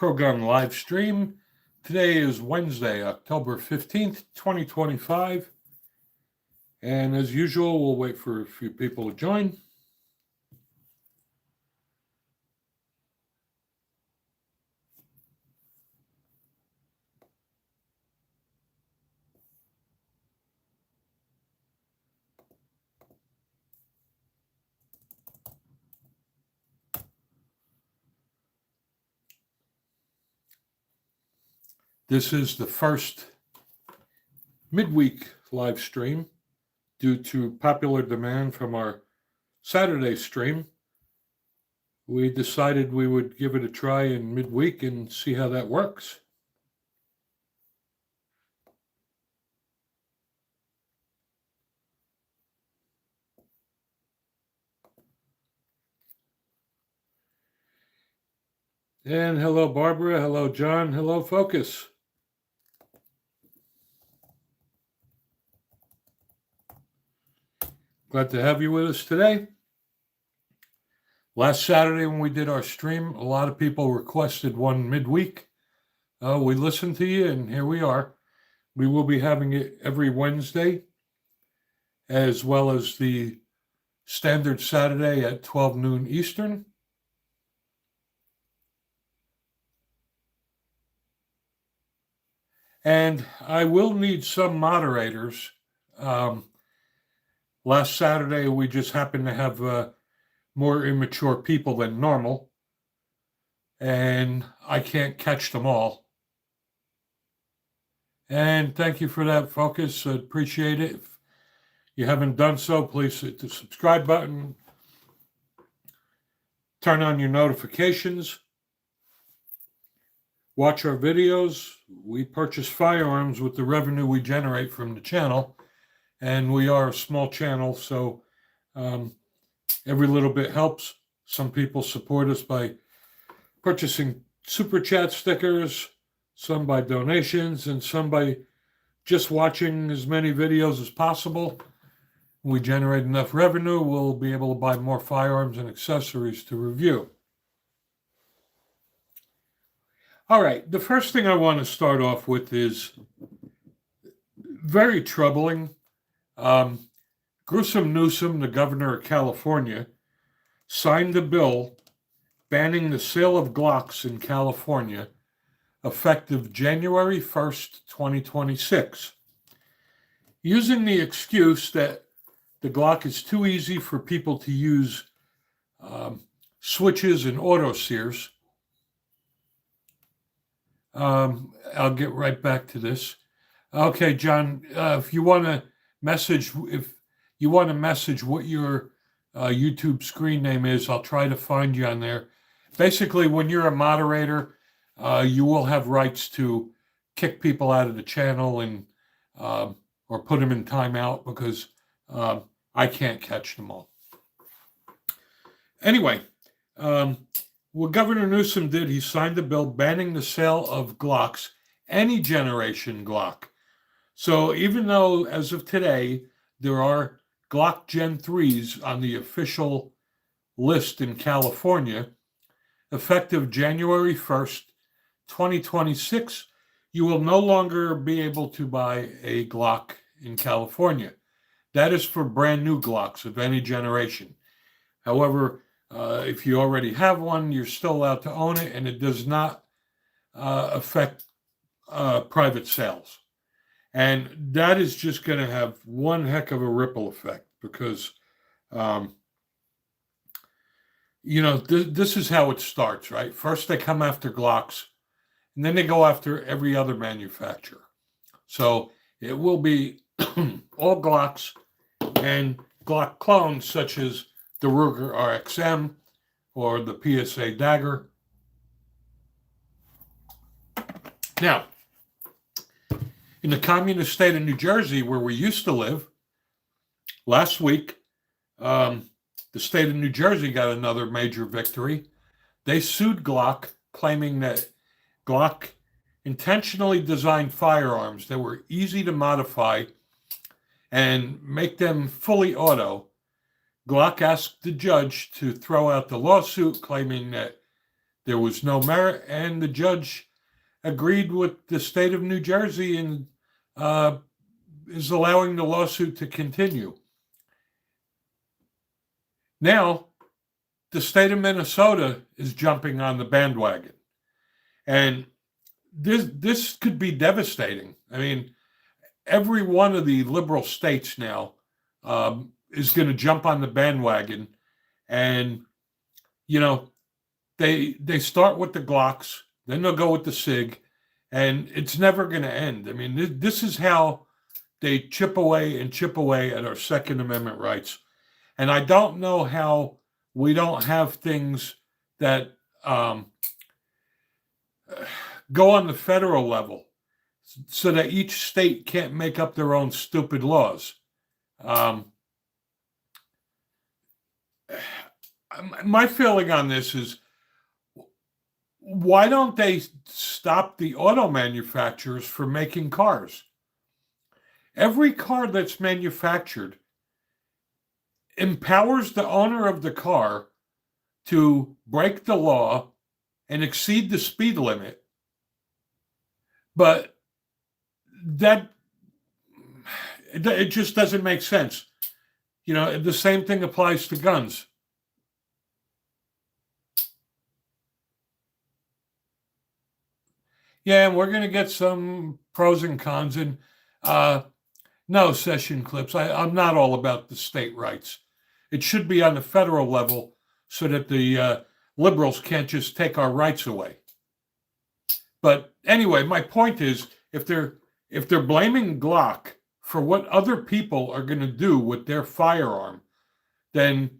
ProGun live stream. Today is Wednesday, October 15th, 2025. And as usual, we'll wait for a few people to join. This is the first midweek live stream due to popular demand from our Saturday stream. We decided we would give it a try in midweek and see how that works. And hello, Barbara. Hello, John. Hello, Focus. Glad to have you with us today. Last Saturday when we did our stream, a lot of people requested one midweek. We listened to you, and here we are. We will be having it every Wednesday, as well as the standard Saturday at 12 noon Eastern. And I will need some moderators. Last Saturday, we just happened to have more immature people than normal, and I can't catch them all. And thank you for that, Focus. I appreciate it. If you haven't done so, please hit the subscribe button. Turn on your notifications. Watch our videos. We purchase firearms with the revenue we generate from the channel, and we are a small channel, so every little bit helps. Some people support us by purchasing super chat stickers, some by donations, and some by just watching as many videos as possible. When we generate enough revenue, we'll be able to buy more firearms and accessories to review. All right, the first thing I want to start off with is very troubling. Gruesome Newsom, the governor of California, signed a bill banning the sale of Glocks in California effective January 1st, 2026, using the excuse that the Glock is too easy for people to use switches and auto sears. I'll get right back to this. Okay, John, if you want to message what your YouTube screen name is, I'll try to find you on there. Basically, when you're a moderator, you will have rights to kick people out of the channel and or put them in timeout because I can't catch them all. Anyway, what Governor Newsom did, he signed a bill banning the sale of Glocks, any generation Glock. So even though, as of today, there are Glock Gen 3s on the official list in California, effective January 1st, 2026, you will no longer be able to buy a Glock in California. That is for brand new Glocks of any generation. However, if you already have one, you're still allowed to own it, and it does not affect private sales. And that is just going to have one heck of a ripple effect because, this is how it starts, right? First, they come after Glocks, and then they go after every other manufacturer. So it will be all Glocks and Glock clones such as the Ruger RXM or the PSA Dagger. Now, in the communist state of New Jersey, where we used to live, last week, the state of New Jersey got another major victory. They sued Glock, claiming that Glock intentionally designed firearms that were easy to modify and make them fully auto. Glock asked the judge to throw out the lawsuit, claiming that there was no merit, and the judge agreed with the state of New Jersey and is allowing the lawsuit to continue. Now, the state of Minnesota is jumping on the bandwagon. And this could be devastating. I mean, every one of the liberal states now is going to jump on the bandwagon. And, they start with the Glocks, then they'll go with the SIG, and it's never going to end. I mean, this is how they chip away at our Second Amendment rights. And I don't know how we don't have things that go on the federal level so that each state can't make up their own stupid laws. My feeling on this is, why don't they stop the auto manufacturers from making cars? Every car that's manufactured empowers the owner of the car to break the law and exceed the speed limit. But it just doesn't make sense. The same thing applies to guns. Yeah, and we're going to get some pros and cons. And no, Session Clips, I'm not all about the state rights. It should be on the federal level so that the liberals can't just take our rights away. But anyway, my point is, if they're blaming Glock for what other people are going to do with their firearm, then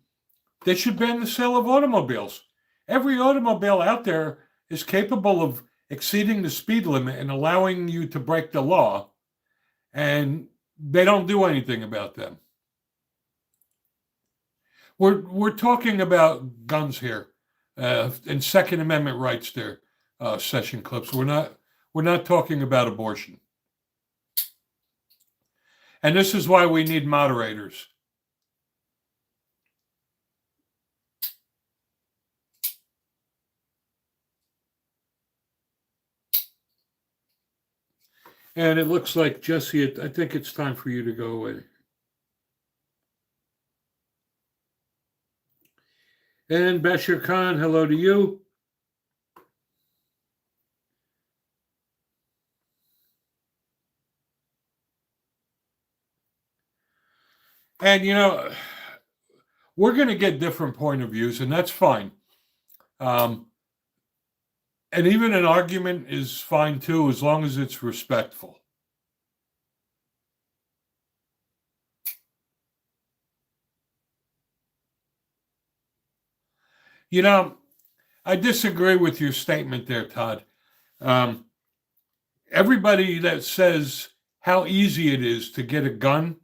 they should ban the sale of automobiles. Every automobile out there is capable of exceeding the speed limit and allowing you to break the law, and they don't do anything about them. We're talking about guns here and Second Amendment rights there, Session Clips. We're not talking about abortion. And this is why we need moderators. And it looks like, Jesse, I think it's time for you to go away. And Bashir Khan, hello to you. And, we're going to get different point of views, and that's fine. And even an argument is fine, too, as long as it's respectful. I disagree with your statement there, Todd. Everybody that says how easy it is to get a gun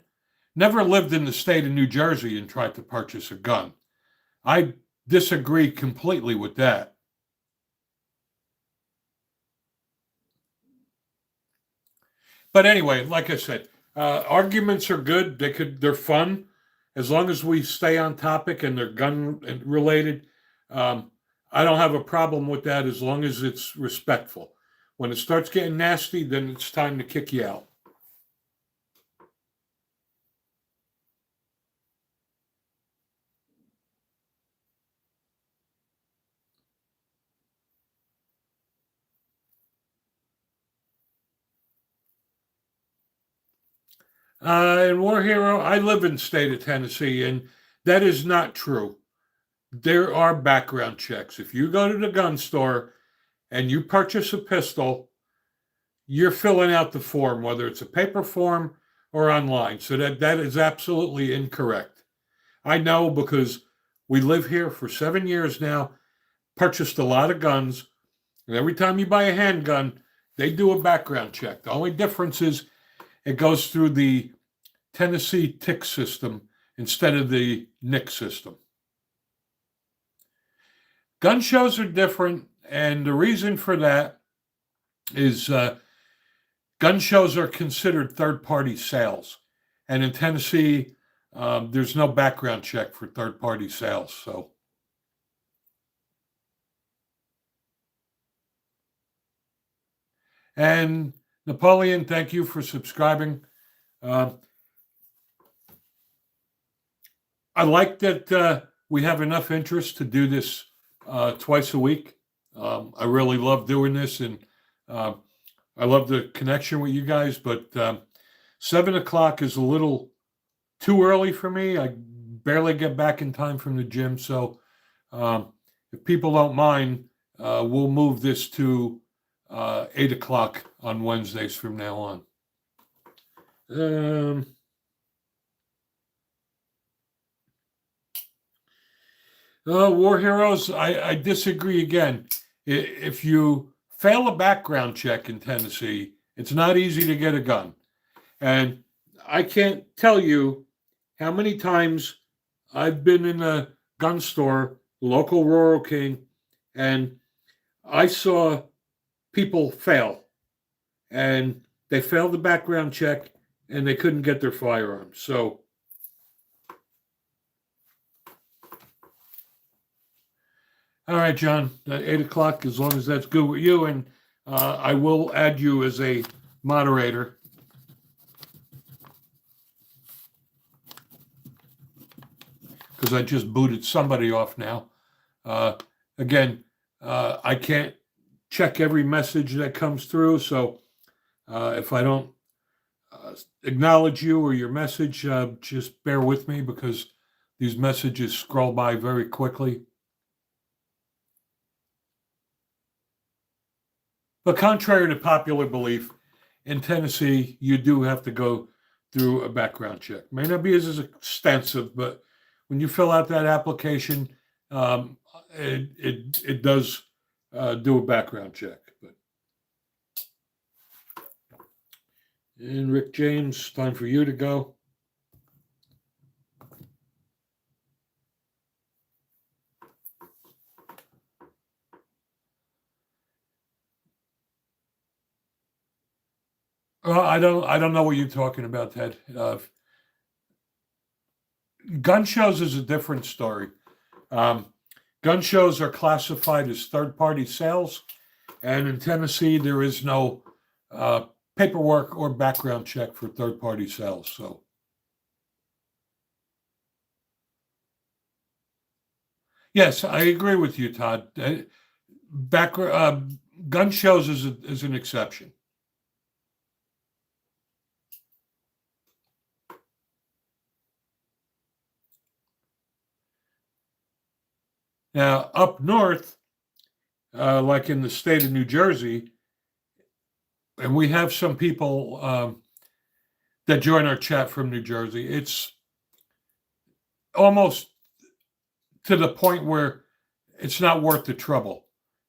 never lived in the state of New Jersey and tried to purchase a gun. I disagree completely with that. But anyway, like I said, arguments are good. They're fun, as long as we stay on topic and they're gun related. I don't have a problem with that as long as it's respectful. When it starts getting nasty, then it's time to kick you out. And War Hero, I live in the state of Tennessee, and that is not true. There are background checks. If you go to the gun store and you purchase a pistol, you're filling out the form, whether it's a paper form or online. So that is absolutely incorrect. I know because we live here for 7 years now, purchased a lot of guns, and every time you buy a handgun, they do a background check. The only difference is it goes through the Tennessee TIC system instead of the NIC system. Gun shows are different, and the reason for that is gun shows are considered third-party sales. And in Tennessee, there's no background check for third-party sales. So, And Napoleon, thank you for subscribing. Uh, I like that we have enough interest to do this twice a week. I really love doing this, and uh, I love the connection with you guys. But 7 o'clock is a little too early for me. I barely get back in time from the gym, so if people don't mind, we'll move this to 8 o'clock on Wednesdays from now on. War Heroes, I disagree again. If you fail a background check in Tennessee, it's not easy to get a gun. And I can't tell you how many times I've been in a gun store, local Rural King, and I saw people fail. And they failed the background check and they couldn't get their firearms. So, all right, John, 8 o'clock, as long as that's good with you. And I will add you as a moderator. Because I just booted somebody off now. Again, I can't check every message that comes through. So if I don't acknowledge you or your message, just bear with me because these messages scroll by very quickly. But contrary to popular belief, in Tennessee, you do have to go through a background check. May not be as extensive, but when you fill out that application, it does do a background check. And Rick James, time for you to go. I don't know what you're talking about, Ted. Gun shows is a different story. Gun shows are classified as third-party sales, and in Tennessee, there is no paperwork or background check for third-party sales. So, yes, I agree with you, Todd. Gun shows is an exception. Now, up north, like in the state of New Jersey, and we have some people that join our chat from New Jersey, it's almost to the point where it's not worth the trouble.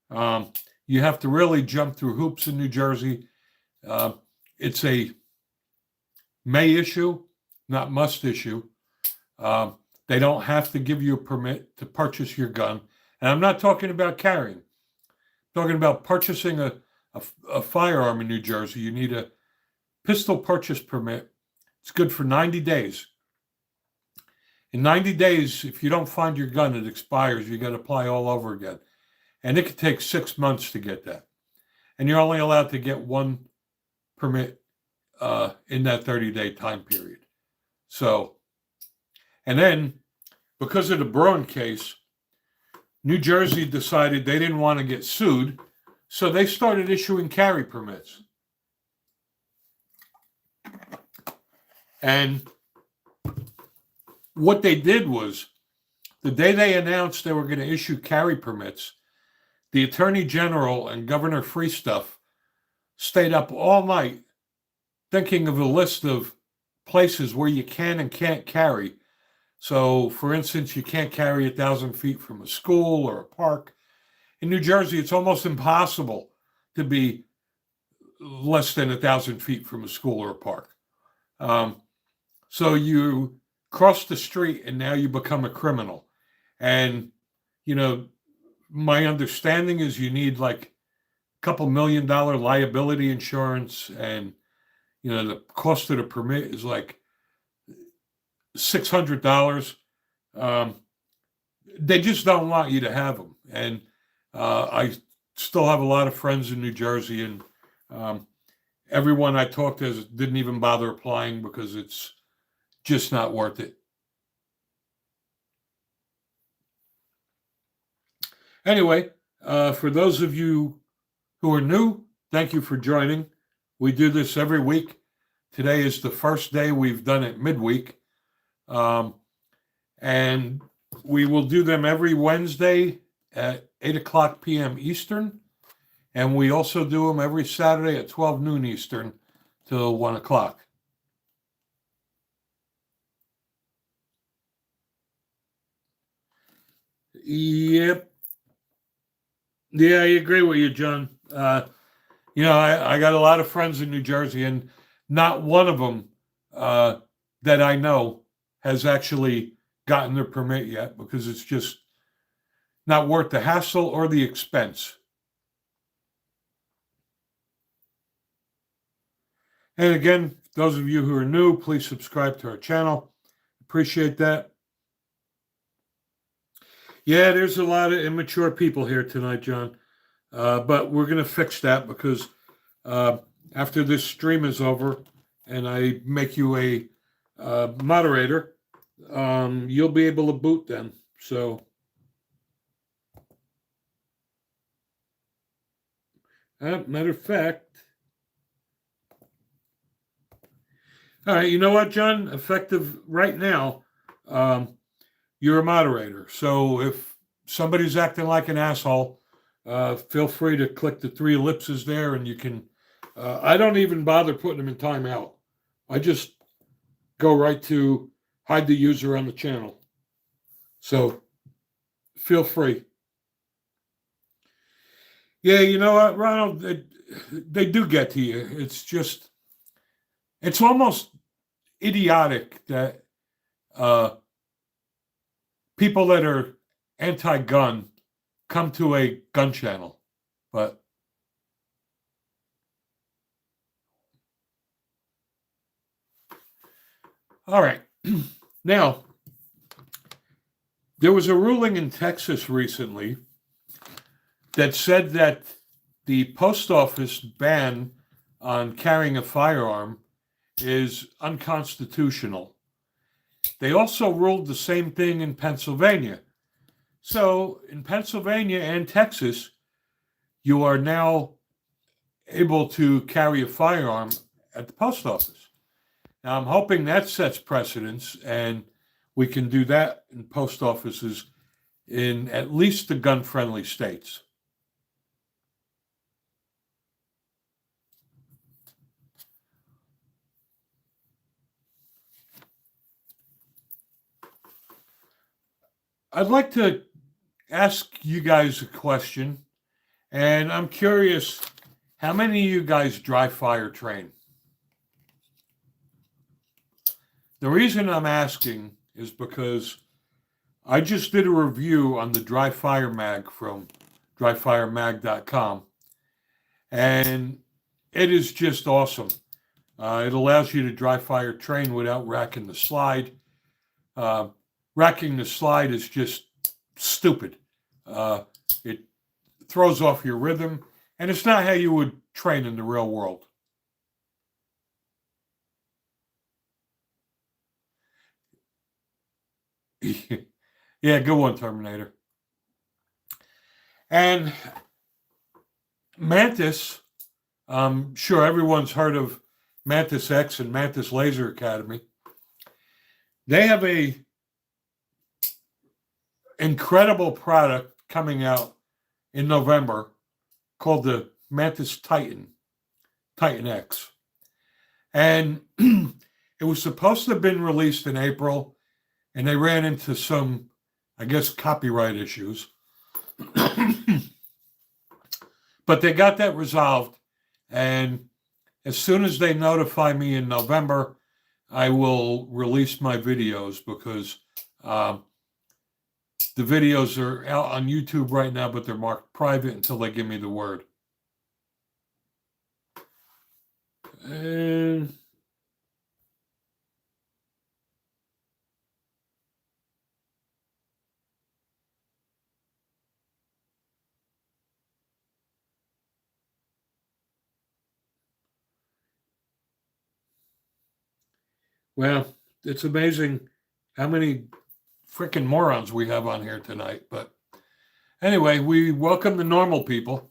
You have to really jump through hoops in New Jersey. It's a may issue, not must issue. They don't have to give you a permit to purchase your gun. And I'm not talking about carrying. I'm talking about purchasing a firearm in New Jersey. You need a pistol purchase permit. It's good for 90 days. In 90 days, if you don't find your gun, it expires. You got to apply all over again. And it could take 6 months to get that. And you're only allowed to get one permit in that 30-day time period. So, and then, because of the Braun case, New Jersey decided they didn't want to get sued, so they started issuing carry permits. And what they did was, the day they announced they were going to issue carry permits, the Attorney General and Governor Freestuff stayed up all night thinking of a list of places where you can and can't carry. So, for instance, you can't carry 1,000 feet from a school or a park. In New Jersey, it's almost impossible to be less than 1,000 feet from a school or a park. So you cross the street and now you become a criminal. And, you know, my understanding is you need like a couple $1 million liability insurance, and, you know, the cost of the permit is like $600. They just don't want you to have them. And I still have a lot of friends in New Jersey, and Um, Everyone I talked to didn't even bother applying because it's just not worth it. Anyway, for those of you who are new, thank you for joining. We do this every week. Today is the first day we've done it midweek. And we will do them every Wednesday at 8 o'clock p.m. Eastern. And we also do them every Saturday at 12 noon Eastern till 1 o'clock. Yep. Yeah, I agree with you, John. I got a lot of friends in New Jersey, and not one of them that I know has actually gotten their permit yet because it's just not worth the hassle or the expense. And again, those of you who are new, please subscribe to our channel. Appreciate that. Yeah, there's a lot of immature people here tonight, John. But we're going to fix that because after this stream is over and I make you a moderator, you'll be able to boot them. So, matter of fact, all right, you know what, John? Effective right now, you're a moderator. So if somebody's acting like an asshole, feel free to click the three ellipses there and you can. I don't even bother putting them in timeout. I just go right to hide the user on the channel. So feel free. Yeah, you know what, Ronald? They do get to you. It's almost idiotic that people that are anti-gun come to a gun channel. But all right. Now, there was a ruling in Texas recently that said that the post office ban on carrying a firearm is unconstitutional. They also ruled the same thing in Pennsylvania. So in Pennsylvania and Texas, you are now able to carry a firearm at the post office. Now, I'm hoping that sets precedence and we can do that in post offices in at least the gun-friendly states. I'd like to ask you guys a question, and I'm curious, how many of you guys dry fire train? The reason I'm asking is because I just did a review on the dry fire mag from dryfiremag.com, and it is just awesome. It allows you to dry fire train without racking the slide. Racking the slide is just stupid. It throws off your rhythm, and it's not how you would train in the real world. Yeah, good one, Terminator. And Mantis, I'm sure everyone's heard of Mantis X and Mantis Laser Academy. They have a incredible product coming out in November called the Mantis Titan X. And it was supposed to have been released in April, and they ran into some, I guess, copyright issues. But they got that resolved, and as soon as they notify me in November, I will release my videos because the videos are out on YouTube right now, but they're marked private until they give me the word. And Well, it's amazing how many freaking morons we have on here tonight. But anyway, we welcome the normal people.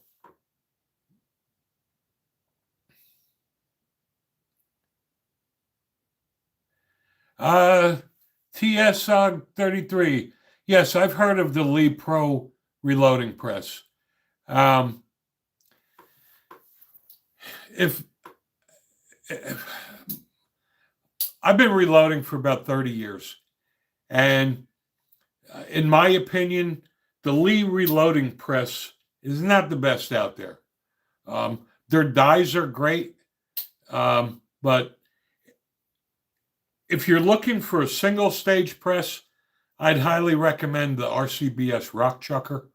Uh, TS 33. Yes, I've heard of the Lee Pro reloading press. Um, if, if I've been reloading for about 30 years, and in my opinion, the Lee reloading press is not the best out there. Their dies are great, but if you're looking for a single stage press, I'd highly recommend the RCBS Rock Chucker.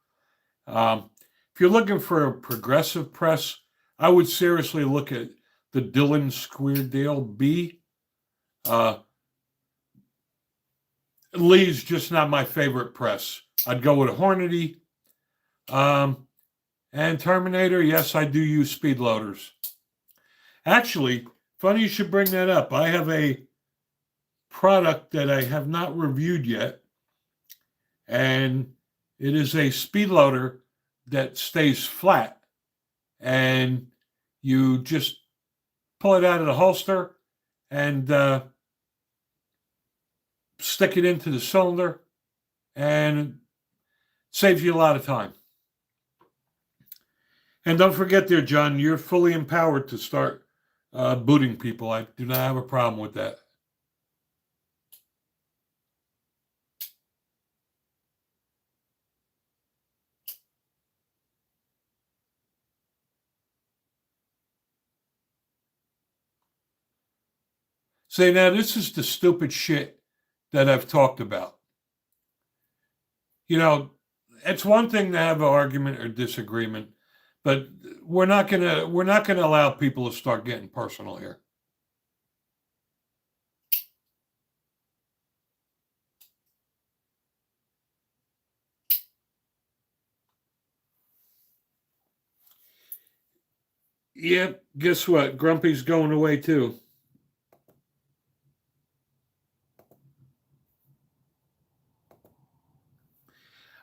If you're looking for a progressive press, I would seriously look at the Dillon Squeerdale B. Lee's just not my favorite press. I'd go with a Hornady. And Terminator, yes, I do use speed loaders. Actually, funny you should bring that up. I have a product that I have not reviewed yet, and it is a speed loader that stays flat, and you just pull it out of the holster and stick it into the cylinder, and it saves you a lot of time. And don't forget there, John, you're fully empowered to start booting people. I do not have a problem with that. Say, now, this is the stupid shit that I've talked about. You know, it's one thing to have an argument or disagreement, but we're not gonna allow people to start getting personal here. Yep, guess what? Grumpy's going away too.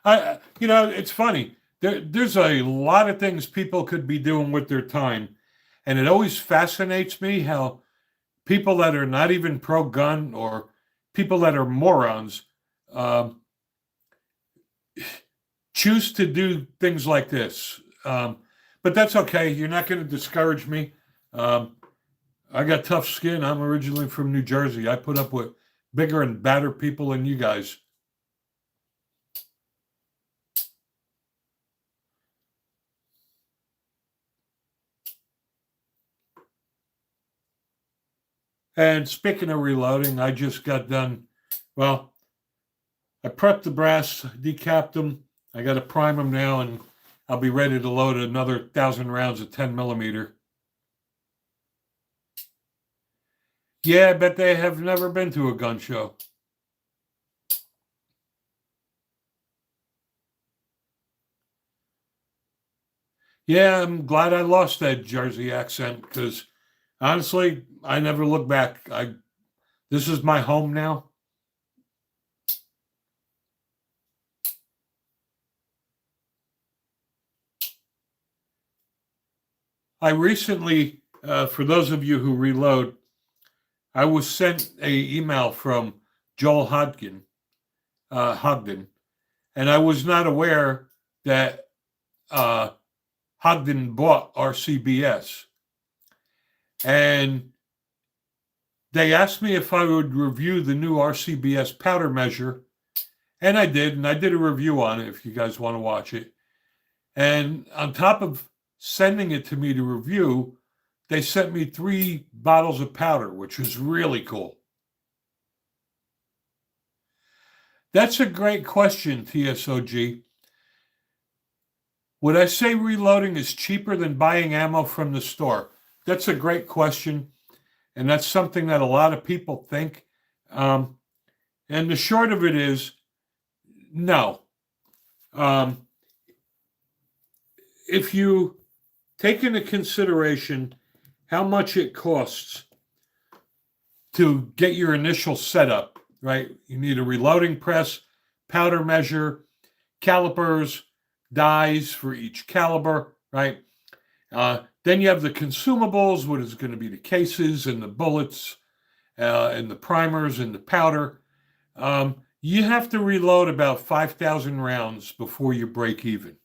It's funny. There's a lot of things people could be doing with their time, and it always fascinates me how people that are not even pro gun or people that are morons choose to do things like this. But that's okay. You're not going to discourage me. I got tough skin. I'm originally from New Jersey. I put up with bigger and badder people than you guys. And speaking of reloading, I just got done. Well, I prepped the brass, decapped them. I got to prime them now, and I'll be ready to load another 1,000 rounds of 10 millimeter. Yeah, I bet they have never been to a gun show. Yeah, I'm glad I lost that Jersey accent because honestly, I never look back. This is my home now. I recently, for those of you who reload, I was sent a email from Joel Hodgkin, and I was not aware that Hodgkin bought RCBS. And they asked me if I would review the new RCBS powder measure, and I did, and I did a review on it if you guys want to watch it. And on top of sending it to me to review, they sent me 3 bottles of powder, which was really cool. That's a great question, TSOG. Would I say reloading is cheaper than buying ammo from the store? That's a great question, and that's something that a lot of people think. And the short of it is, no. If you take into consideration how much it costs to get your initial setup, right? You need a reloading press, powder measure, calipers, dies for each caliber, right? Then you have the consumables, what is going to be the cases and the bullets and the primers and the powder. You have to reload about 5,000 rounds before you break even.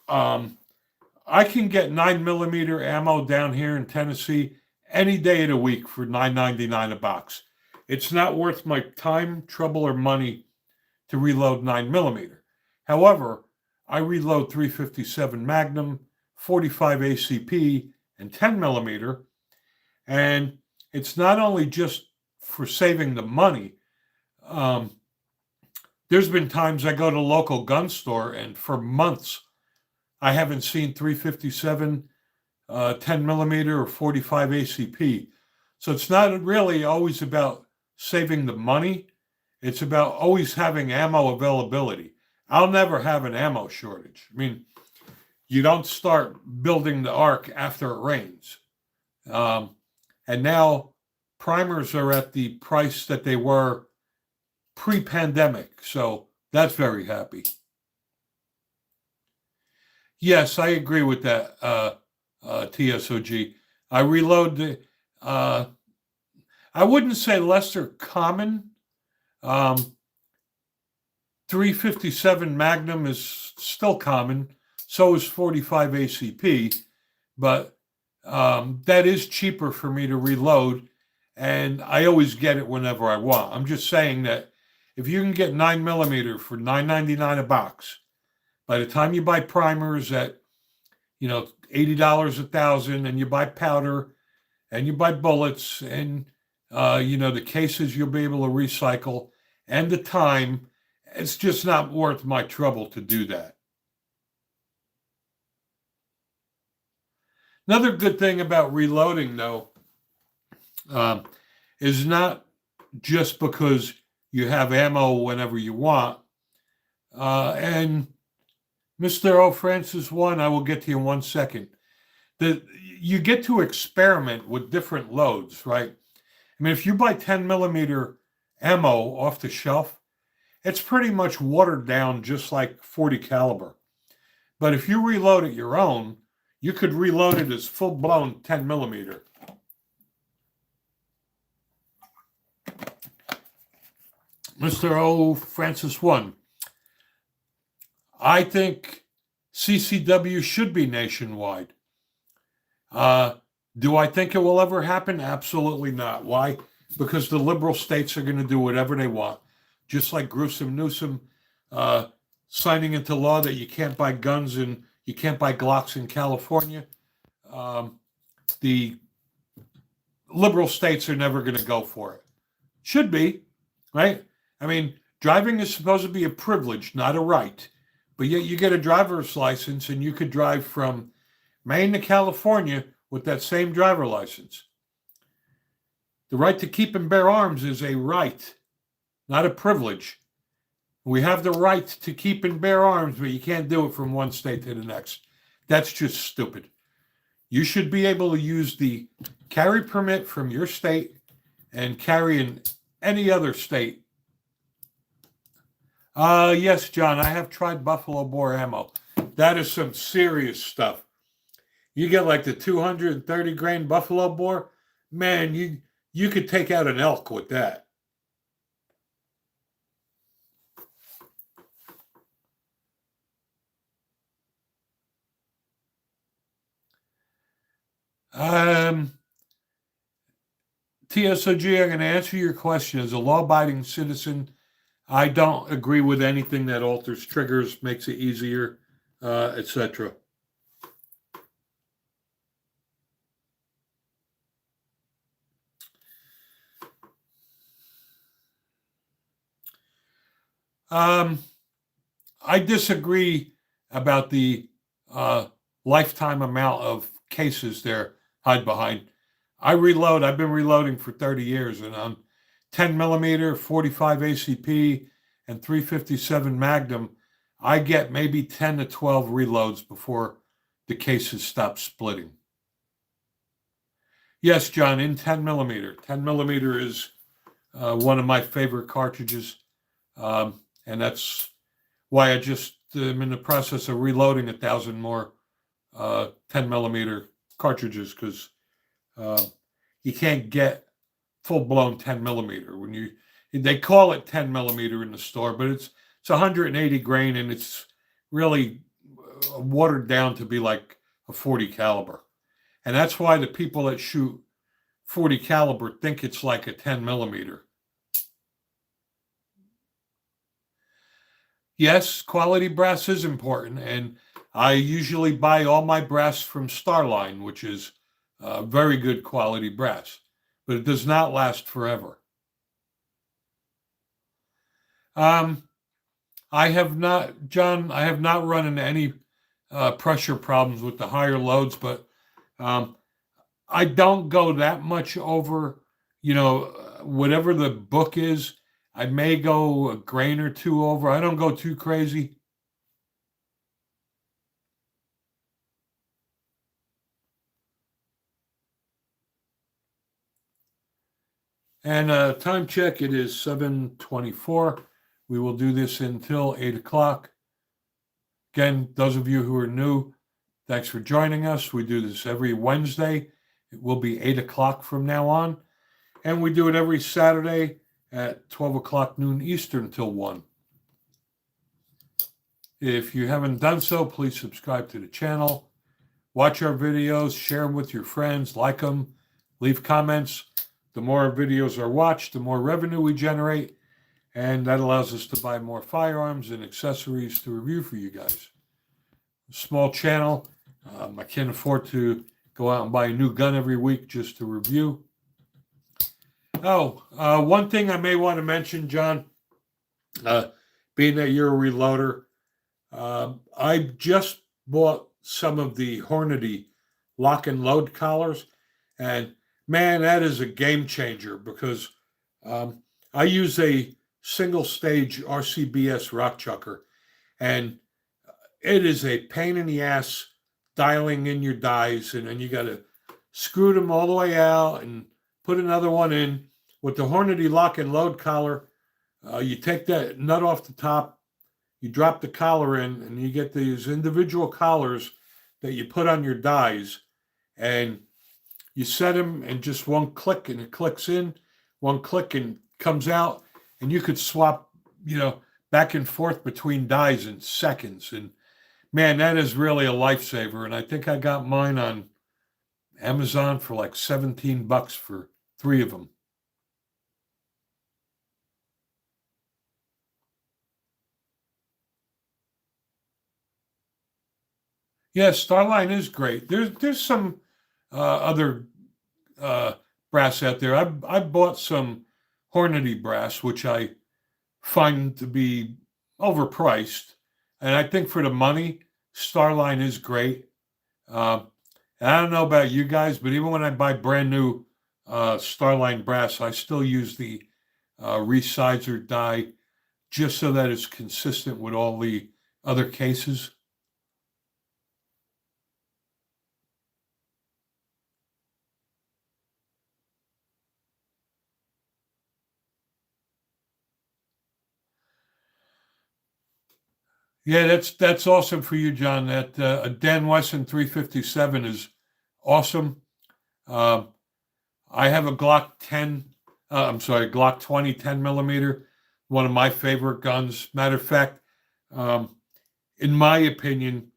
I can get 9mm ammo down here in Tennessee any day of the week for $9.99 a box. It's not worth my time, trouble, or money to reload 9mm. However, I reload 357 Magnum, 45 ACP, and 10mm, and it's not only just for saving the money. There's been times I go to a local gun store, and for months I haven't seen 357, 10mm, or 45 ACP. So it's not really always about saving the money. It's about always having ammo availability. I'll never have an ammo shortage. I mean, you don't start building the ark after it rains. And now primers are at the price that they were pre-pandemic. So that's very happy. Yes, I agree with that, TSOG. I reload the, I wouldn't say lesser common. 357 Magnum is still common. So is 45 ACP. But that is cheaper for me to reload. And I always get it whenever I want. I'm just saying that if you can get 9mm for $9.99 a box, by the time you buy primers at, $80 a thousand, and you buy powder, and you buy bullets, and the cases you'll be able to recycle, and the time, it's just not worth my trouble to do that. Another good thing about reloading, though, is not just because you have ammo whenever you want. And Mr. O. Francis 1, I will get to you in 1 second. You get to experiment with different loads, right? I mean, if you buy 10mm ammo off the shelf, it's pretty much watered down just like 40 caliber. But if you reload it your own, you could reload it as full-blown 10mm. Mr. O. Francis 1, I think CCW should be nationwide. Do I think it will ever happen? Absolutely not. Why? Because the liberal states are going to do whatever they want. Just like Gruesome Newsom signing into law that you can't buy guns and you can't buy Glocks in California. The liberal states are never going to go for it. Should be, right? I mean, driving is supposed to be a privilege, not a right. But yet you get a driver's license and you could drive from Maine to California with that same driver license. The right to keep and bear arms is a right, not a privilege. We have the right to keep and bear arms, but you can't do it from one state to the next. That's just stupid. You should be able to use the carry permit from your state and carry in any other state. Yes, John, I have tried buffalo bore ammo. That is some serious stuff. You get like the 230 grain buffalo bore, man, you could take out an elk with that. TSOG, I'm going to answer your question. As a law-abiding citizen, I don't agree with anything that alters triggers, makes it easier, etc. I disagree about the lifetime amount of cases there hide behind. I've been reloading for 30 years, and on 10mm, 45 ACP, and 357 Magnum, I get maybe 10 to 12 reloads before the cases stop splitting. Yes, John, in 10 millimeter. 10 millimeter is one of my favorite cartridges. And that's why I just am in the process of reloading 1,000 more 10 millimeter cartridges because uh, you can't get full blown 10 millimeter when they call it 10 millimeter in the store, but it's 180 grain and it's really watered down to be like a 40 caliber. And that's why the people that shoot 40 caliber think it's like a 10 millimeter. Yes, quality brass is important, and I usually buy all my brass from Starline, which is very good quality brass, but it does not last forever. Um, I have not, John, I have not run into any pressure problems with the higher loads, but um, I don't go that much over, whatever the book is. I may go a grain or two over. I don't go too crazy. And time check, it is 7:24. We will do this until 8 o'clock. Again, those of you who are new, thanks for joining us. We do this every Wednesday. It will be 8 o'clock from now on. And we do it every Saturday at 12 o'clock noon Eastern till 1. If you haven't done so, please subscribe to the channel. Watch our videos, share them with your friends, like them, leave comments. The more our videos are watched, the more revenue we generate, and that allows us to buy more firearms and accessories to review for you guys. Small channel. I can't afford to go out and buy a new gun every week just to review. Oh, one thing I may want to mention, John, being that you're a reloader, I just bought some of the Hornady lock and load collars, and man, that is a game changer because I use a single stage RCBS rock chucker, and it is a pain in the ass dialing in your dies, and then you got to screw them all the way out and put another one in. With the Hornady lock and load collar, you take that nut off the top, you drop the collar in, and you get these individual collars that you put on your dies, and you set them and just one click and it clicks in, one click and comes out, and you could swap, back and forth between dies in seconds. And man, that is really a lifesaver. And I think I got mine on Amazon for like $17 for 3 of them. Yeah, Starline is great. There's some other brass out there. I bought some Hornady brass, which I find to be overpriced, and I think for the money, Starline is great. Uh, I don't know about you guys, but even when I buy brand new Starline brass, I still use the resizer die just so that it's consistent with all the other cases. Yeah, that's awesome for you, John. That a Dan Wesson 357 is awesome. Um, I have a Glock 10. I'm sorry, Glock 20 10 millimeter. One of my favorite guns. Matter of fact, um, in my opinion,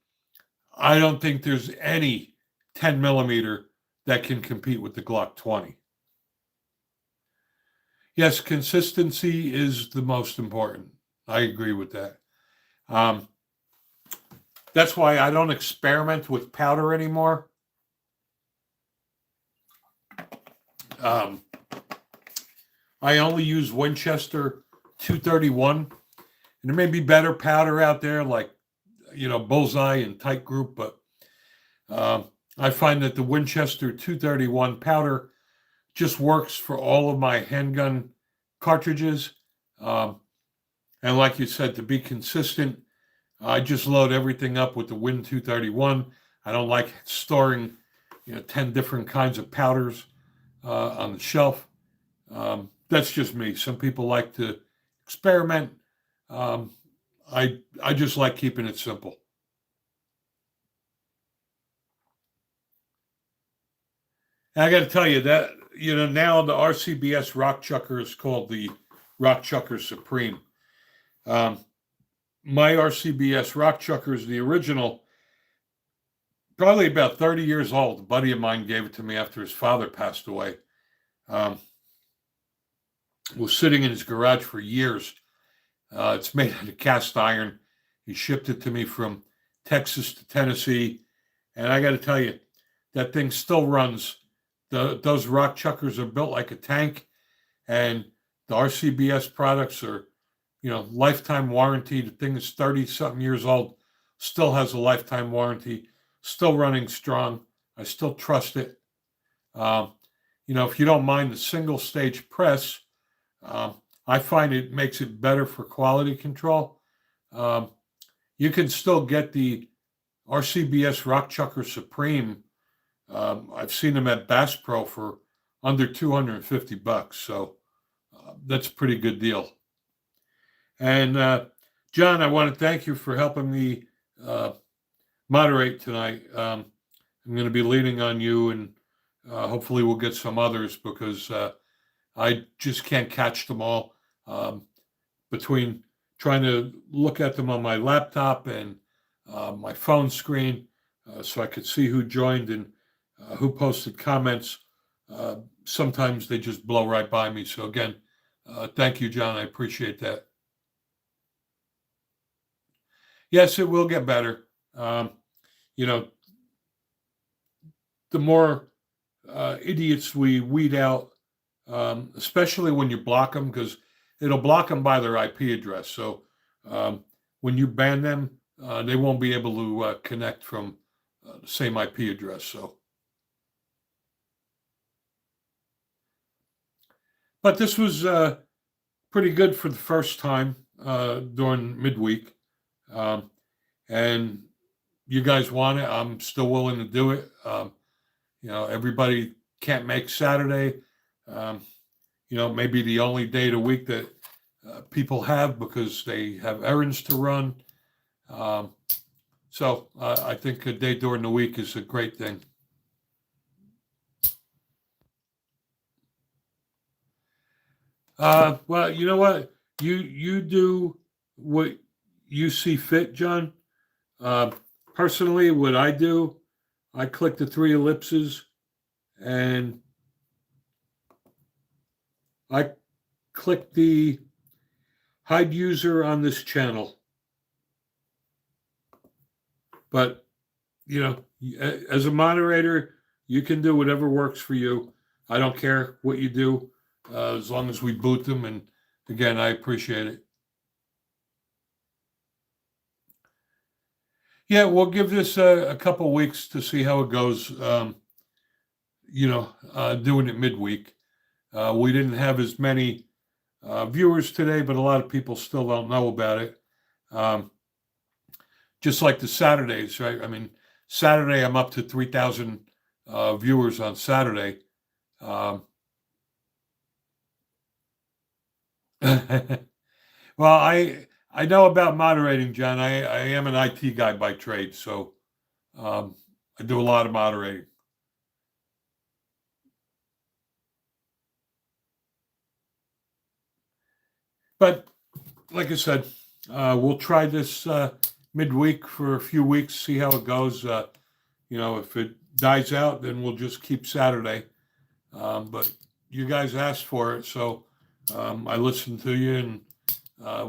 I don't think there's any 10 millimeter that can compete with the Glock 20. Yes, consistency is the most important. I agree with that. Um, that's why I don't experiment with powder anymore. Um, I only use Winchester 231, and there may be better powder out there like Bullseye and Tight Group, but I find that the Winchester 231 powder just works for all of my handgun cartridges. And like you said, to be consistent, I just load everything up with the Win 231. I don't like storing 10 different kinds of powders. on the shelf. That's just me. Some people like to experiment. Um, I just like keeping it simple. And I got to tell you that now the RCBS Rock Chucker is called the Rock Chucker Supreme. Um, my RCBS Rock Chucker is the original, probably about 30 years old. A buddy of mine gave it to me after his father passed away. Um, was sitting in his garage for years. It's made out of cast iron. He shipped it to me from Texas to Tennessee. And I got to tell you, that thing still runs. Those rock chuckers are built like a tank, and the RCBS products are, lifetime warranty. The thing is 30 something years old, still has a lifetime warranty, still running strong. I still trust it. Um, if you don't mind the single stage press, um, I find it makes it better for quality control. Um, you can still get the RCBS Rock Chucker Supreme. I've seen them at Bass Pro for under $250, so that's a pretty good deal. And John, I want to thank you for helping me moderate tonight. I'm going to be leaning on you, and hopefully we'll get some others because I just can't catch them all between trying to look at them on my laptop and my phone screen so I could see who joined and who posted comments. Sometimes they just blow right by me. So again, thank you, John. I appreciate that. Yes, it will get better. You know, the more idiots we weed out, especially when you block them, because it'll block them by their IP address. So when you ban them, they won't be able to connect from the same IP address. So, but this was pretty good for the first time during midweek, and you guys want it. I'm still willing to do it. Everybody can't make Saturday. Um, maybe the only day of the week that people have because they have errands to run. So I think a day during the week is a great thing. Well, you know what? You do what you see fit, John. Uh, Personally, what I do, I click the three ellipses and I click the hide user on this channel. But, as a moderator, you can do whatever works for you. I don't care what you do, as long as we boot them. And again, I appreciate it. Yeah, we'll give this a couple weeks to see how it goes. Doing it midweek. We didn't have as many viewers today, but a lot of people still don't know about it. Just like the Saturdays, right? I mean, Saturday I'm up to 3,000 viewers on Saturday. Well, I know about moderating, John. I am an IT guy by trade, so I do a lot of moderating. But like I said, we'll try this midweek for a few weeks, see how it goes. If it dies out, then we'll just keep Saturday. But you guys asked for it, so I listened to you, and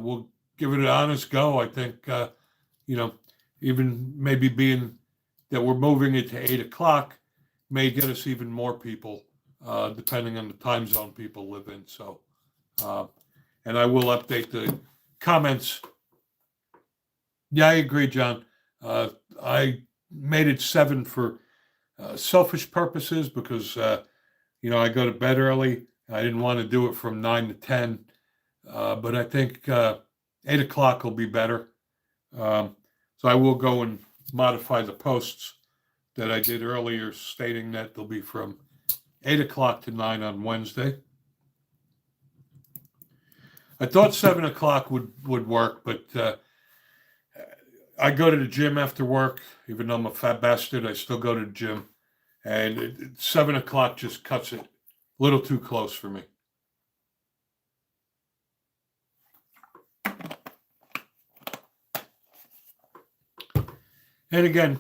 we'll give it an honest go. I think, even maybe being that we're moving it to 8 o'clock may get us even more people, depending on the time zone people live in. So, and I will update the comments. Yeah, I agree, John. I made it 7 for selfish purposes because, I go to bed early. I didn't want to do it from 9 to 10. But I think 8 o'clock will be better. So I will go and modify the posts that I did earlier, stating that they'll be from 8 o'clock to 9 on Wednesday. I thought 7 o'clock would work, but I go to the gym after work. Even though I'm a fat bastard, I still go to the gym. And 7 o'clock just cuts it a little too close for me. And again,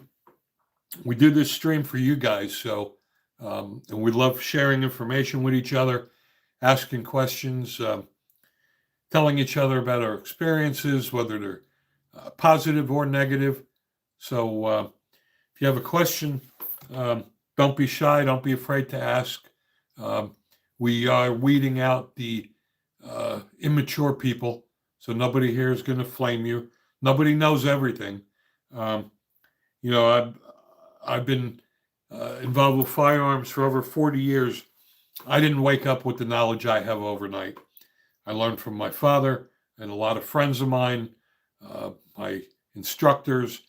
we do this stream for you guys, so and we love sharing information with each other, asking questions, telling each other about our experiences, whether they're positive or negative. So if you have a question, don't be shy, don't be afraid to ask. We are weeding out the immature people, so nobody here is going to flame you. Nobody knows everything. I've been involved with firearms for over 40 years. I didn't wake up with the knowledge I have overnight. I learned from my father and a lot of friends of mine, my instructors.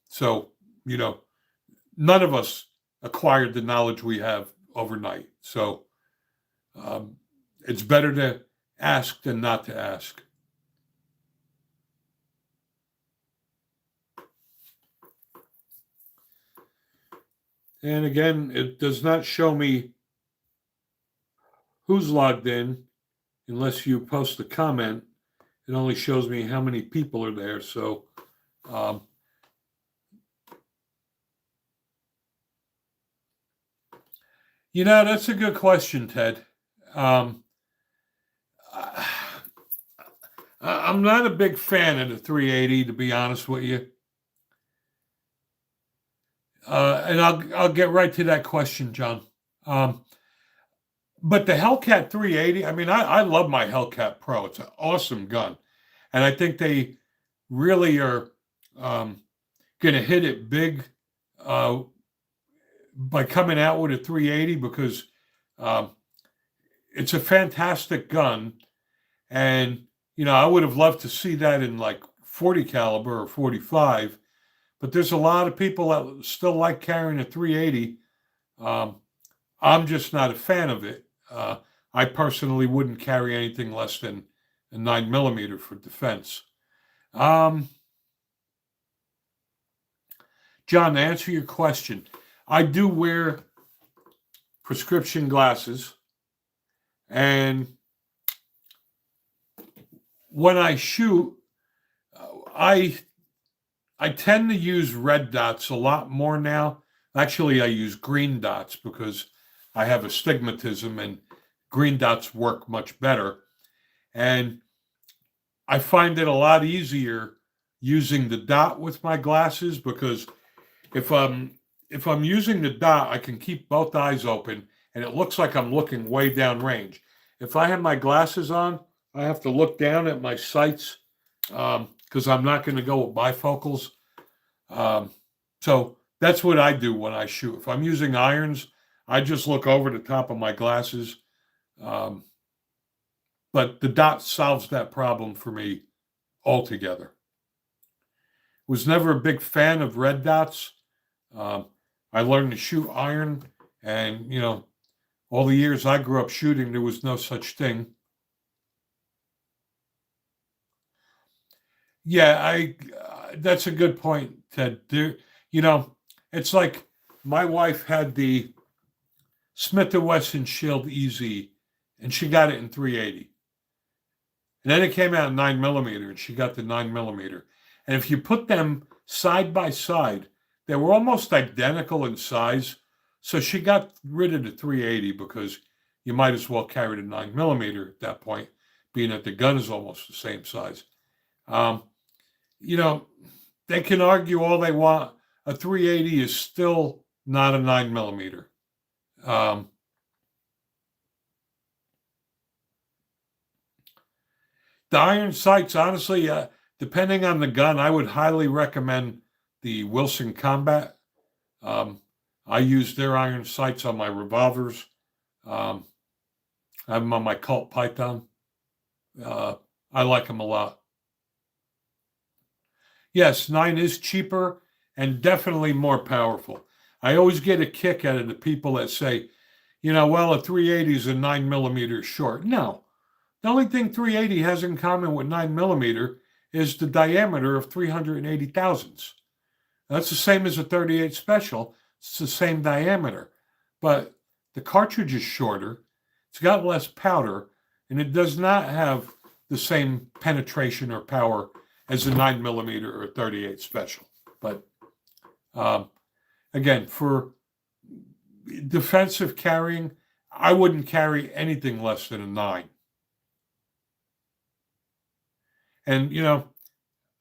So, none of us acquired the knowledge we have overnight. So it's better to ask than not to ask. And again, it does not show me who's logged in unless you post a comment. It only shows me how many people are there. So that's a good question, Ted. I'm not a big fan of the 380, to be honest with you. And I'll get right to that question, John. But the Hellcat 380, I love my Hellcat Pro. It's an awesome gun. And I think they really are going to hit it big by coming out with a 380 because it's a fantastic gun. And, I would have loved to see that in like 40 caliber or 45. But there's a lot of people that still like carrying a 380. I'm just not a fan of it. I personally wouldn't carry anything less than a 9mm for defense. John, to answer your question, I do wear prescription glasses. And when I shoot, I tend to use red dots a lot more now. Actually, I use green dots because I have astigmatism and green dots work much better. And I find it a lot easier using the dot with my glasses because if I'm using the dot, I can keep both eyes open and it looks like I'm looking way down range. If I have my glasses on, I have to look down at my sights because I'm not going to go with bifocals. So that's what I do when I shoot. If I'm using irons, I just look over the top of my glasses. But the dot solves that problem for me altogether. Was never a big fan of red dots. I learned to shoot iron, and all the years I grew up shooting, there was no such thing. Yeah, that's a good point, Ted. It's like my wife had the Smith & Wesson Shield EZ, and she got it in 380. And then it came out in 9mm, and she got the 9mm. And if you put them side by side, they were almost identical in size. So she got rid of the 380 because you might as well carry the 9mm at that point, being that the gun is almost the same size. They can argue all they want. A 380 is still not a 9mm. The iron sights, honestly, depending on the gun, I would highly recommend the Wilson Combat. I use their iron sights on my revolvers. I have them on my Colt Python. I like them a lot. Yes, 9 is cheaper and definitely more powerful. I always get a kick out of the people that say, well, a 380 is a 9 millimeter short. No. The only thing 380 has in common with 9 millimeter is the diameter of 380 thousandths. That's the same as a 38 special. It's the same diameter, but the cartridge is shorter. It's got less powder, and it does not have the same penetration or power as a 9 millimeter or 38 special. But again, for defensive carrying, I wouldn't carry anything less than a 9. And,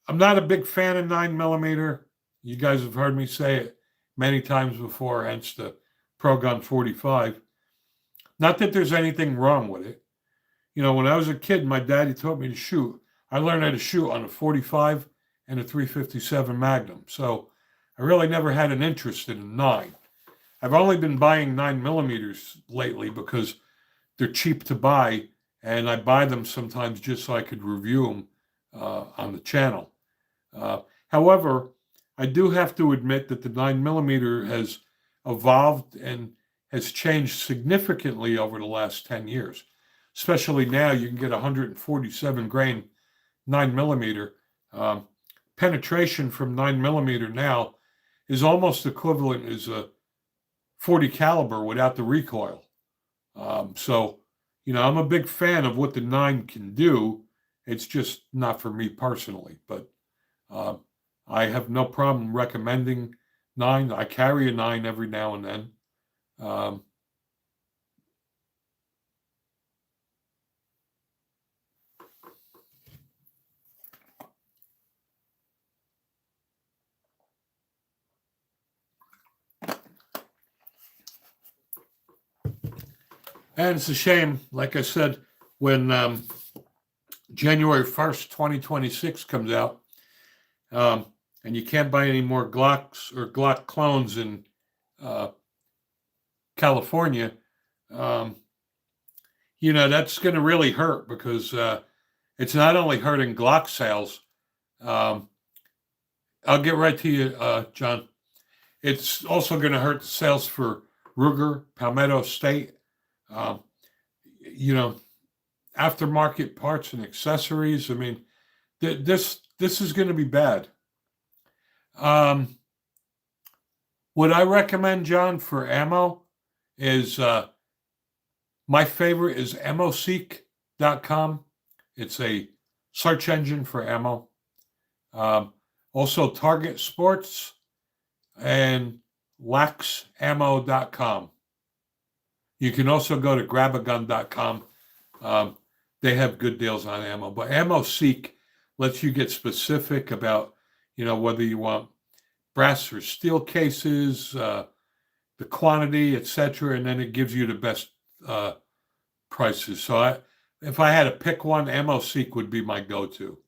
I'm not a big fan of 9 millimeter. You guys have heard me say it many times before, hence the Pro Gun 45. Not that there's anything wrong with it. When I was a kid, my daddy taught me to shoot. I learned how to shoot on a 45 and a 357 Magnum. So I really never had an interest in a 9. I've only been buying 9 millimeters lately because they're cheap to buy, and I buy them sometimes just so I could review them on the channel. However, I do have to admit that the 9 millimeter has evolved and has changed significantly over the last 10 years. Especially now, you can get 147 grain 9 millimeter. Penetration from 9 millimeter now is almost equivalent as a 40 caliber without the recoil. So, I'm a big fan of what the 9 can do. It's just not for me personally, but I have no problem recommending 9. I carry a 9 every now and then. And it's a shame, like I said, when January 1st, 2026 comes out, and you can't buy any more Glocks or Glock clones in California, that's going to really hurt because it's not only hurting Glock sales. I'll get right to you, John. It's also going to hurt the sales for Ruger, Palmetto State, aftermarket parts and accessories. I mean, this is going to be bad. What I recommend, John, for ammo is my favorite is ammoseek.com. It's a search engine for ammo. Also Target Sports and laxammo.com. You can also go to grabagun.com. They have good deals on ammo, but AmmoSeek lets you get specific about, whether you want brass or steel cases, the quantity, etc., and then it gives you the best prices. So if I had to pick one, AmmoSeek would be my go-to.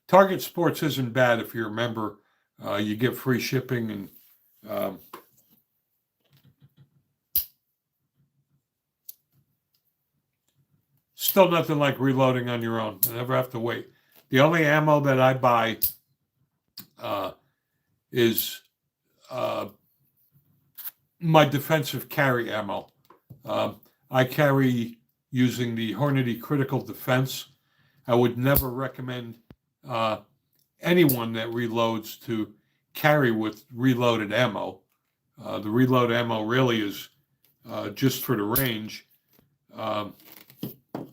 Target Sports isn't bad if you're a member. You get free shipping and still nothing like reloading on your own. I never have to wait. The only ammo that I buy is my defensive carry ammo. I carry using the Hornady Critical Defense. I would never recommend anyone that reloads to carry with reloaded ammo. The reload ammo really is just for the range.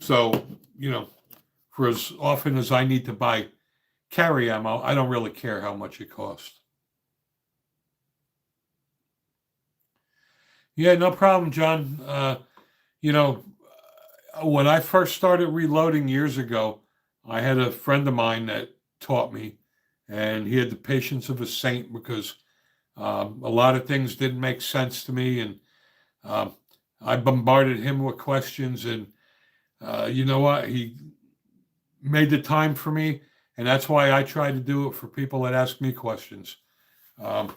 So, for as often as I need to buy carry ammo, I don't really care how much it costs. Yeah, no problem, John. When I first started reloading years ago, I had a friend of mine that taught me, and he had the patience of a saint because a lot of things didn't make sense to me, and I bombarded him with questions, and you know what? He made the time for me, and that's why I try to do it for people that ask me questions. I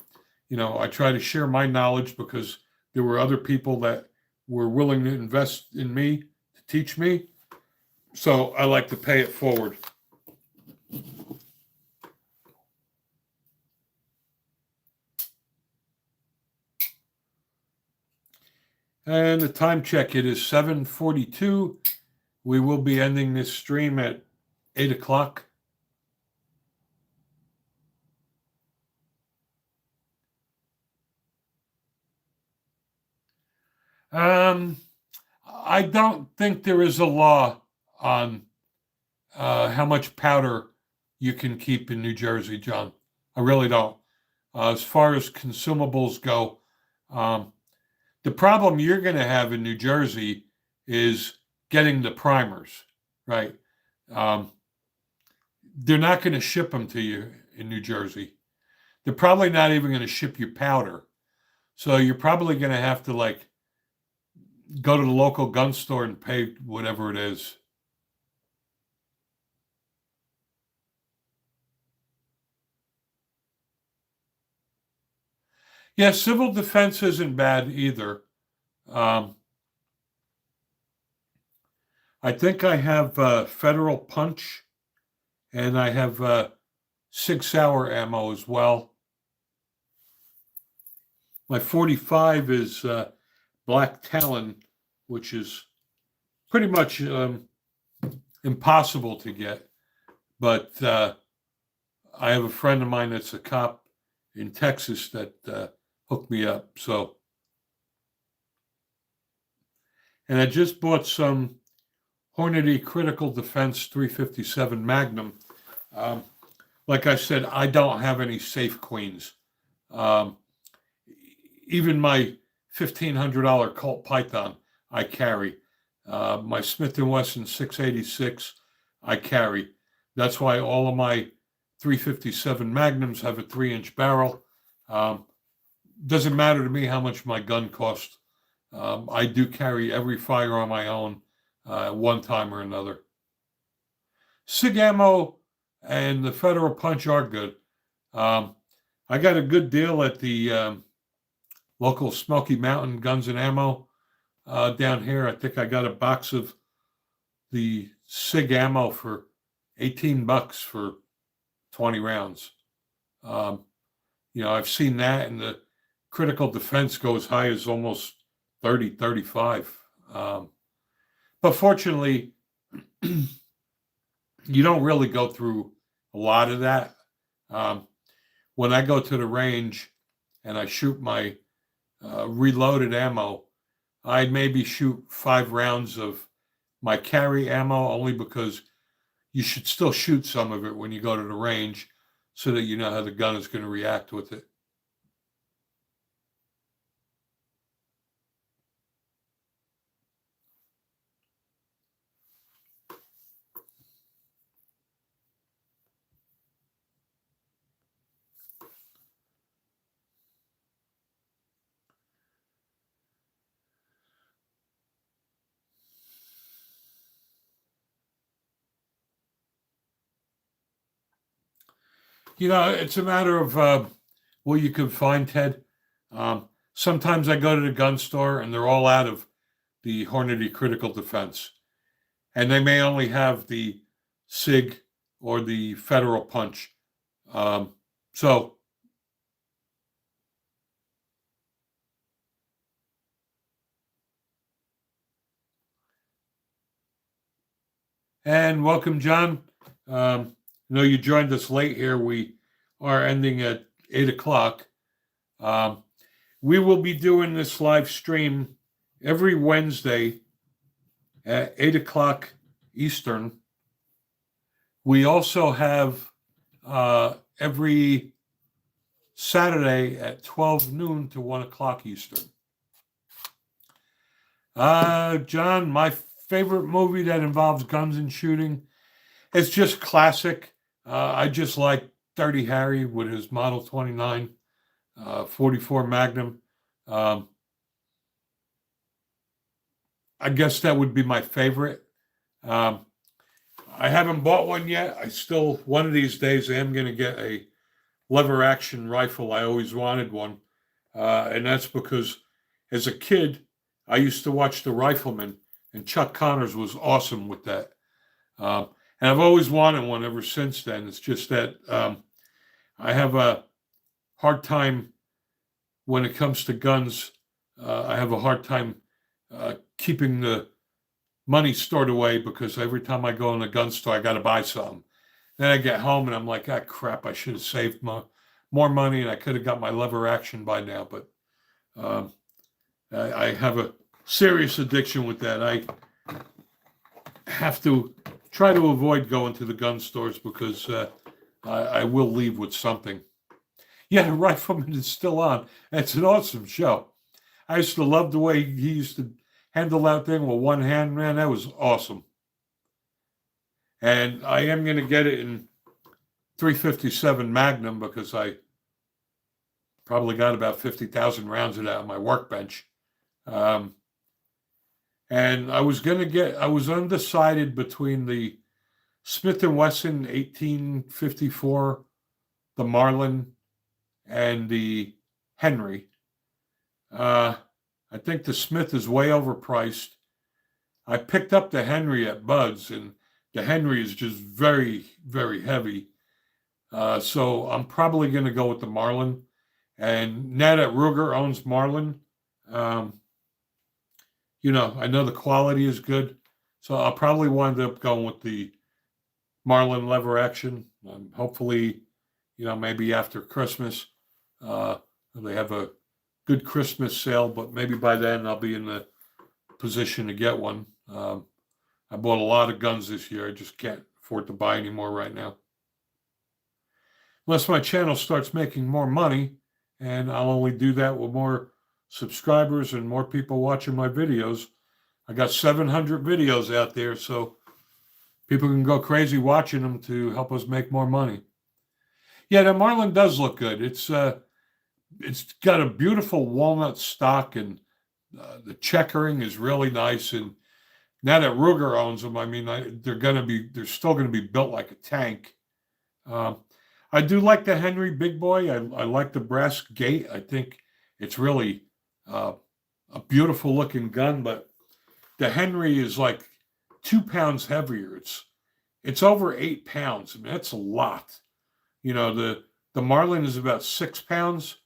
try to share my knowledge because there were other people that were willing to invest in me to teach me. So I like to pay it forward. And the time check, it is 7:42. We will be ending this stream at 8 o'clock. I don't think there is a law on how much powder you can keep in New Jersey, John. I really don't. As far as consumables go, the problem you're going to have in New Jersey is getting the primers, right? They're not going to ship them to you in New Jersey. They're probably not even going to ship you powder. So you're probably going to have to like go to the local gun store and pay whatever it is. Yeah, civil defense isn't bad either. I think I have federal punch and I have 6-hour ammo as well. My 45 is Black Talon, which is pretty much impossible to get. But I have a friend of mine that's a cop in Texas that hooked me up. So, and I just bought some Hornady Critical Defense 357 Magnum. Like I said, I don't have any safe queens. Even my $1,500 Colt Python, I carry. My Smith & Wesson 686, I carry. That's why all of my 357 Magnums have a 3-inch barrel. Doesn't matter to me how much my gun costs. I do carry every firearm I own at one time or another. SIG ammo and the Federal Punch are good. I got a good deal at the local Smoky Mountain Guns and Ammo down here. I think I got a box of the SIG ammo for $18 for 20 rounds. I've seen that, and the critical defense go as high as almost 30, 35. But fortunately, you don't really go through a lot of that. When I go to the range and I shoot my reloaded ammo, I maybe shoot 5 rounds of my carry ammo, only because you should still shoot some of it when you go to the range so that you know how the gun is going to react with it. It's a matter of what you can find, Ted. Sometimes I go to the gun store and they're all out of the Hornady Critical Defense. And they may only have the SIG or the Federal Punch. So, and welcome, John. I know you joined us late here. We are ending at 8 o'clock. We will be doing this live stream every Wednesday at 8 o'clock Eastern. We also have every Saturday at 12 noon to 1 o'clock Eastern. John, my favorite movie that involves guns and shooting, it's just classic. I just like Dirty Harry with his Model 29 44 Magnum. I guess that would be my favorite. I haven't bought one yet. One of these days, I am going to get a lever action rifle. I always wanted one. And that's because as a kid, I used to watch The Rifleman, and Chuck Connors was awesome with that. And I've always wanted one ever since then. It's just that I have a hard time when it comes to guns. I have a hard time keeping the money stored away because every time I go in a gun store, I got to buy something. Then I get home and I'm like, ah, crap, I should have saved more money and I could have got my lever action by now. But um, I have a serious addiction with that. I have to try to avoid going to the gun stores because I will leave with something. Yeah, the Rifleman is still on. It's an awesome show. I used to love the way he used to handle that thing with one hand, man. That was awesome. And I am going to get it in 357 Magnum because I probably got about 50,000 rounds of that on my workbench. And I was undecided between the Smith & Wesson 1854, the Marlin, and the Henry. I think the Smith is way overpriced. I picked up the Henry at Bud's, and the Henry is just very, very heavy. So I'm probably going to go with the Marlin. And now that Ruger owns Marlin, I know the quality is good. So I'll probably wind up going with the Marlin lever action. Hopefully, maybe after Christmas, they have a good Christmas sale, but maybe by then I'll be in the position to get one. I bought a lot of guns this year. I just can't afford to buy any more right now. Unless my channel starts making more money, and I'll only do that with more subscribers and more people watching my videos. I got 700 videos out there, so people can go crazy watching them to help us make more money. Yeah, the Marlin does look good. It's got a beautiful walnut stock, and the checkering is really nice. And now that Ruger owns them, I mean, they're still going to be built like a tank. I do like the Henry Big Boy. I like the brass gate. I think it's really a beautiful looking gun, but the Henry is like 2 pounds heavier. It's over 8 pounds. I mean, that's a lot. The Marlin is about 6 pounds,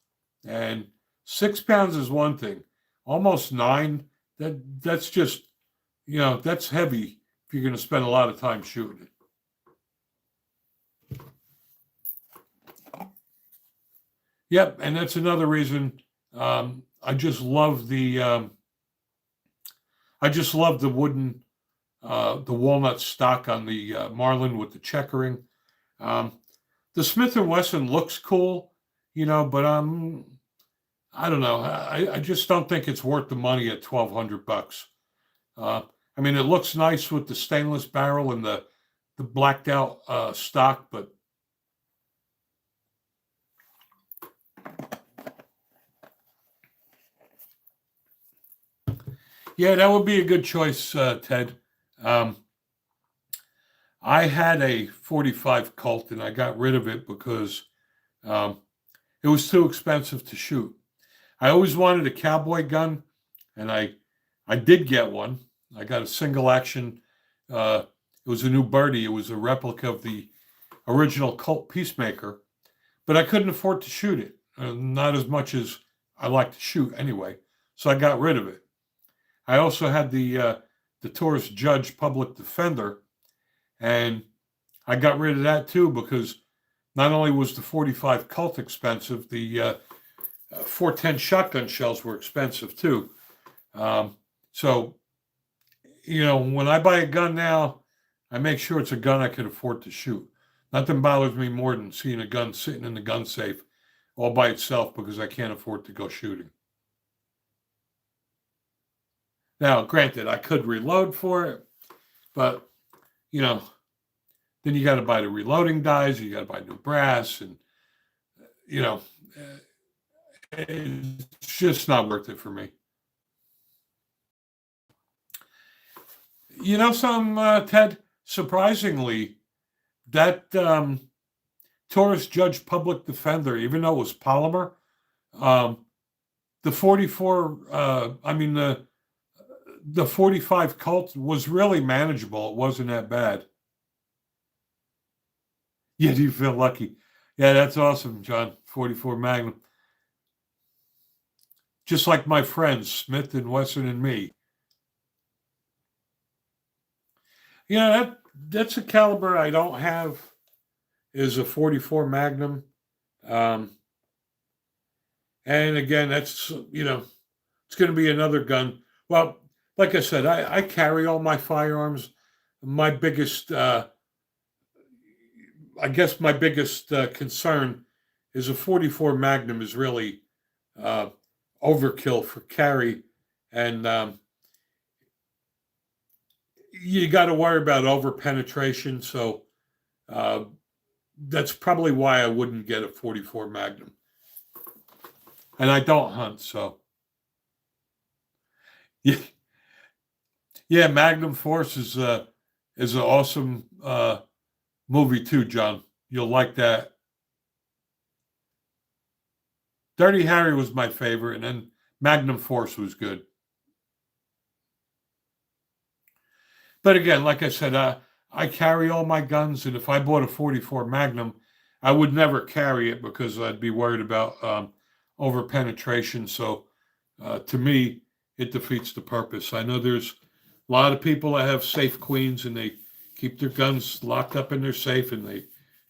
and 6 pounds is one thing. Almost 9. That's just, that's heavy if you're going to spend a lot of time shooting it. Yep, and that's another reason I just love the wooden, the walnut stock on the Marlin with the checkering. The Smith & Wesson looks cool, but I don't know. I just don't think it's worth the money at $1,200. I mean, it looks nice with the stainless barrel and the blacked out stock, but yeah, that would be a good choice, Ted. I had a 45 Colt and I got rid of it because it was too expensive to shoot. I always wanted a cowboy gun, and I did get one. I got a single action. It was a new birdie. It was a replica of the original Colt Peacemaker, but I couldn't afford to shoot it. Not as much as I like to shoot anyway. So I got rid of it. I also had the Taurus Judge Public Defender, and I got rid of that too because not only was the 45 Colt expensive, the 410 shotgun shells were expensive too. So, when I buy a gun now, I make sure it's a gun I can afford to shoot. Nothing bothers me more than seeing a gun sitting in the gun safe all by itself because I can't afford to go shooting. Now, granted, I could reload for it, but, then you got to buy the reloading dies, you got to buy new brass, and, it's just not worth it for me. Ted, surprisingly, that Taurus Judge Public Defender, even though it was polymer, the 44, the 45 Colt was really manageable. It wasn't that bad. Yeah, do you feel lucky? Yeah, that's awesome, John. 44 Magnum. Just like my friends, Smith & Wesson and me. Yeah, that's a caliber I don't have. Is a 44 Magnum, um, and again, that's it's going to be another gun. Well, like I said, I carry all my firearms. My biggest, I guess, my biggest concern is a 44 Magnum is really uh, overkill for carry, and you got to worry about over penetration. So uh, that's probably why I wouldn't get a 44 Magnum. And I don't hunt, so yeah, yeah. Magnum Force is an awesome movie too, John. You'll like that. Dirty Harry was my favorite, and then Magnum Force was good. But again, like I said, I carry all my guns, and if I bought a 44 Magnum, I would never carry it because I'd be worried about over penetration. So to me, it defeats the purpose. I know there's a lot of people that have safe queens and they keep their guns locked up in their safe and they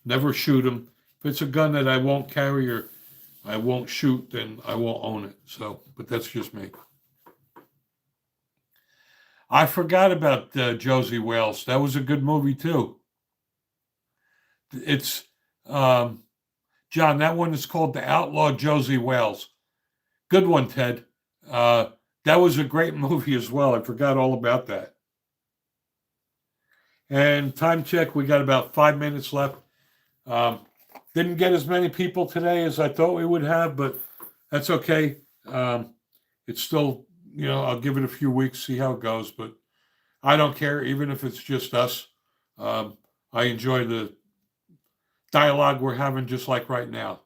never shoot them. If it's a gun that I won't carry or I won't shoot, then I won't own it. So, but that's just me. I forgot about Josie Wales. That was a good movie too. It's um, John. That one is called The Outlaw Josie Wales. Good one, Ted. Uh, that was a great movie as well. I forgot all about that. And time check, we got about 5 minutes left. Um, didn't get as many people today as I thought we would have, but that's okay. It's still, I'll give it a few weeks, see how it goes, but I don't care, even if it's just us. Um, I enjoy the dialogue we're having just like right now.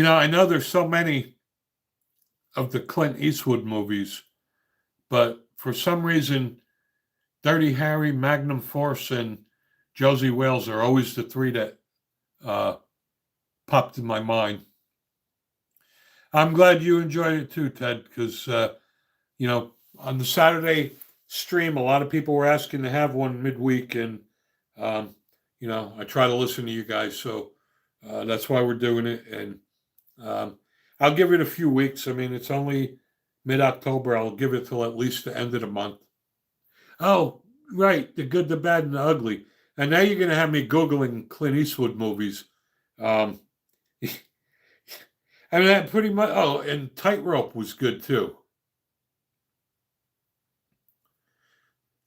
I know there's so many of the Clint Eastwood movies, but for some reason, Dirty Harry, Magnum Force, and Josie Wales are always the three that uh, popped in my mind. I'm glad you enjoyed it too, Ted, because, on the Saturday stream, a lot of people were asking to have one midweek, and, um, I try to listen to you guys. So that's why we're doing it. And um, I'll give it a few weeks. I mean, it's only mid October. I'll give it till at least the end of the month. Oh, right. The good, the bad, and the ugly. And now you're going to have me Googling Clint Eastwood movies. Um, I mean, that pretty much. Oh, and Tightrope was good too.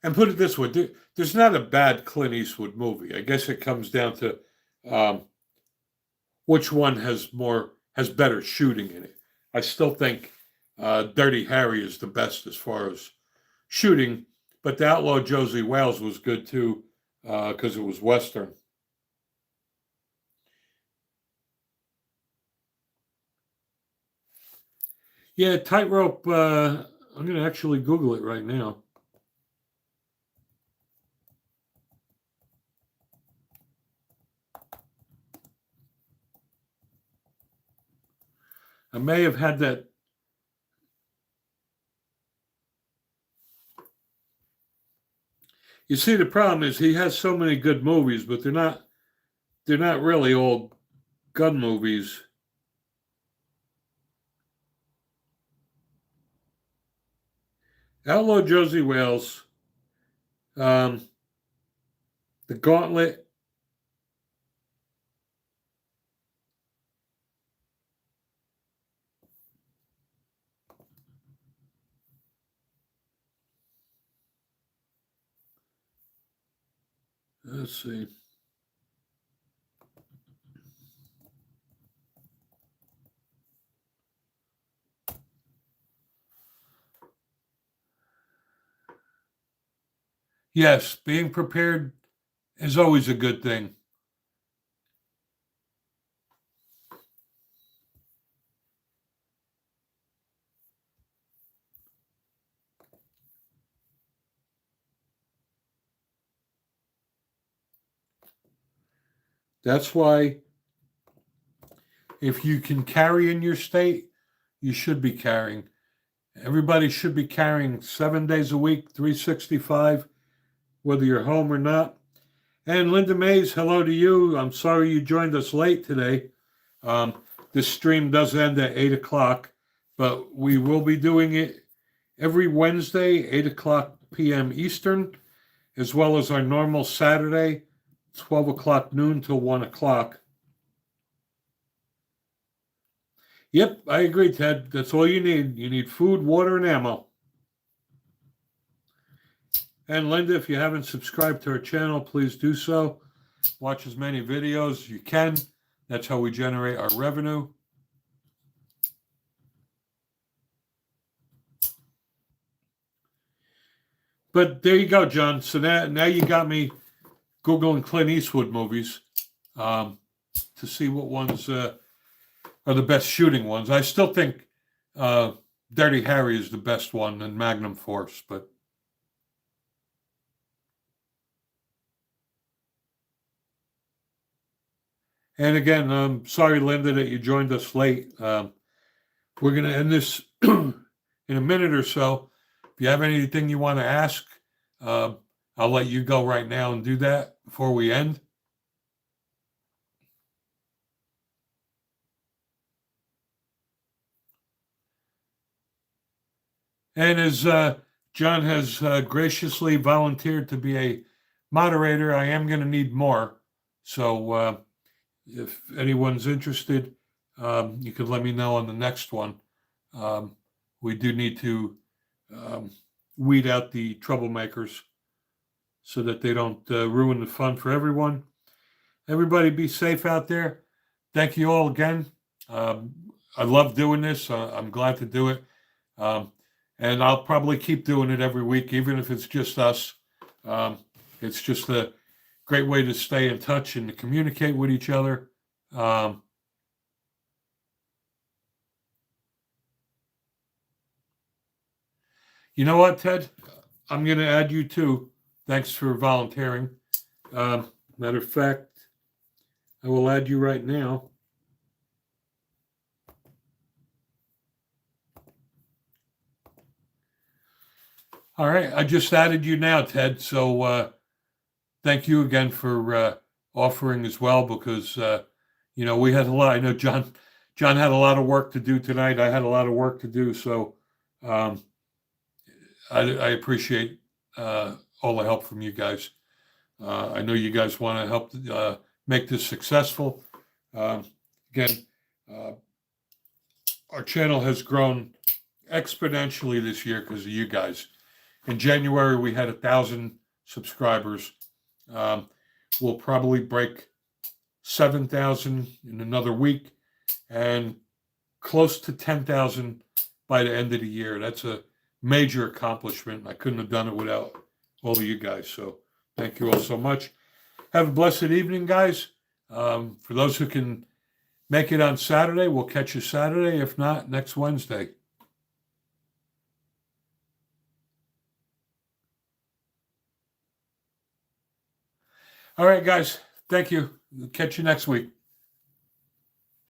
And put it this way, there's not a bad Clint Eastwood movie. I guess it comes down to um, which one has better shooting in it. I still think Dirty Harry is the best as far as shooting, but The Outlaw Josie Wales was good too because it was Western. Yeah, Tightrope. I'm going to actually Google it right now. I may have had that. You see, the problem is he has so many good movies, but they're not really all gun movies. Outlaw Josie Wales, um, The Gauntlet. Let's see. Yes, being prepared is always a good thing. That's why if you can carry in your state, you should be carrying. Everybody should be carrying 7 days a week, 365, whether you're home or not. And Linda Mays, hello to you. I'm sorry you joined us late today. Um, this stream does end at 8 o'clock, but we will be doing it every Wednesday, 8 o'clock p.m. Eastern, as well as our normal Saturday, 12 o'clock noon till 1 o'clock. Yep, I agree, Ted. That's all you need. You need food, water, and ammo. And Linda, if you haven't subscribed to our channel, please do so. Watch as many videos as you can. That's how we generate our revenue. But there you go, John. So now you got me Googling Clint Eastwood movies to see what ones are the best shooting ones. I still think Dirty Harry is the best one and Magnum Force, but and again, I'm sorry, Linda, that you joined us late. We're going to end this in a minute or so. If you have anything you want to ask, I'll let you go right now and do that before we end. And as John has graciously volunteered to be a moderator, I am going to need more. So if anyone's interested, you could let me know on the next one. We do need to weed out the troublemakers so that they don't ruin the fun for everyone. Everybody be safe out there. Thank you all again. I love doing this. I'm glad to do it. And I'll probably keep doing it every week, even if it's just us. It's just a great way to stay in touch and to communicate with each other. You know what, Ted? I'm going to add you too. Thanks for volunteering. Matter of fact, I will add you right now. All right, I just added you now, Ted. So thank you again for offering as well, because we had a lot. I know John had a lot of work to do tonight. I had a lot of work to do, so I appreciate all the help from you guys. I know you guys want to help make this successful. Again, our channel has grown exponentially this year because of you guys. In January, we had 1,000 subscribers. We'll probably break 7,000 in another week and close to 10,000 by the end of the year. That's a major accomplishment. I couldn't have done it without all of you guys. So thank you all so much. Have a blessed evening, guys. For those who can make it on Saturday, we'll catch you Saturday. If not, next Wednesday. All right, guys. Thank you. Catch you next week.